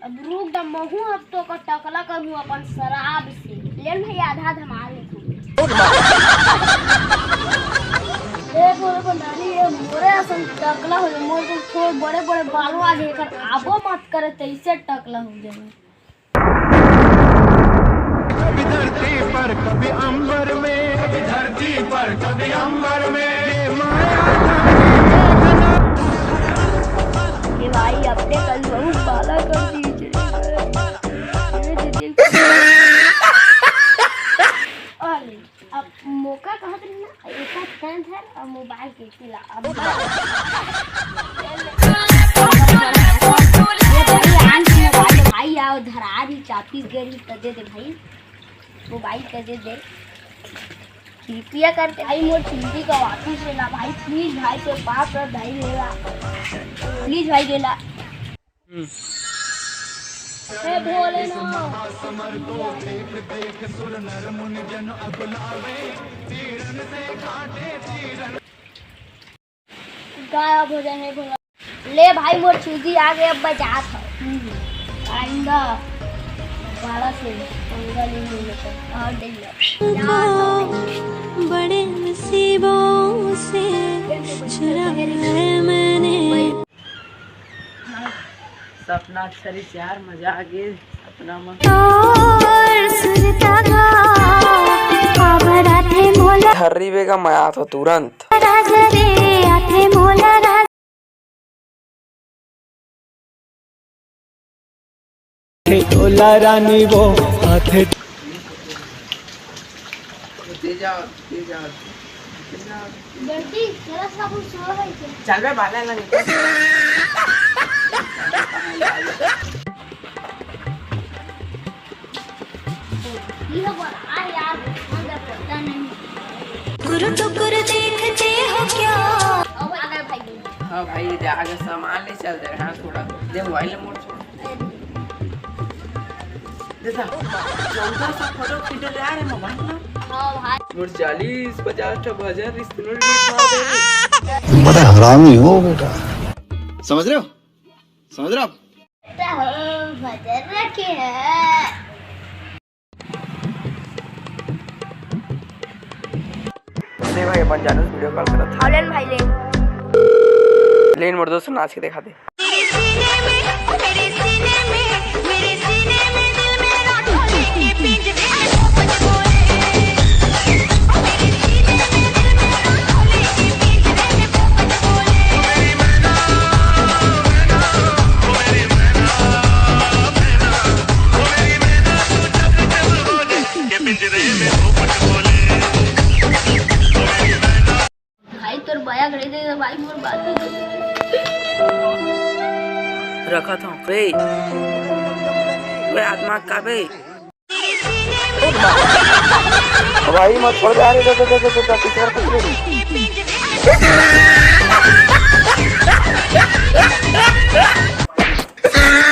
अब रुक जा महू अब तो का टकला करूँ अपन शराब से ले भाई आधा धमाल मोरे असन टकला हो मोर को थोड़े बड़े बड़े बालों आ गए कर आबो मत करे तैसे टकला हो जाए कभी धरती पर कभी अंबर में, कभी धरती पर कभी अंबर में ये भाई अपने कल बहुत बाला कर दीजिए अब मौका कहाँ पे ना एक फैन है और मोबाइल के खिला अब भाई आओ धरा दी चापीस गरी कर दे भाई मोबाइल कर दे कृपया करते भाई मोर चिंती का वापस लेला भाई प्लीज भाई से पास कर भाई लेला प्लीज भाई लेला हे भोले ना समर को देख देख सुर नर मुनि जन अपनावे तीरन से काटे तीरन गायब हो जाने भोला ले भाई मोर चूजी आ गए अब बजा था आइंदा बाला से पंगा नहीं लेकर और दे बड़े नसीबों से चुराया मैंने सपना अक्सर यार मजा आ गए सपना में हर्री बेगा मैं आता तुरंत टोला रानी वो हाथे बंटी जरा सा कुछ सो है चल बे बाला ना ये बोल आ यार अंदर पता नहीं गुरु टुकुर देखते हो क्या अब आ गए भाई हां भाई आगे सामान ले चल दे हां थोड़ा दे मोबाइल मोड़ छोड़ देखा 1400 फोटो खींच ले आ रहे मोबाइल में हां भाई मोर 40-50 भजन रिश्तेदार भी बड़ा हरामी हो बेटा समझ रहे हो आप भजन रखे हैं ले भाई अपन जानू वीडियो कॉल करा था लेन भाई ले लेन मोर दोस्त नाच के दिखा दे भाई तोर बया घड़ी दे भाई मोर बात रखा था वे आत्मा का बे भाई मत छोड़ दे तो पीछे कर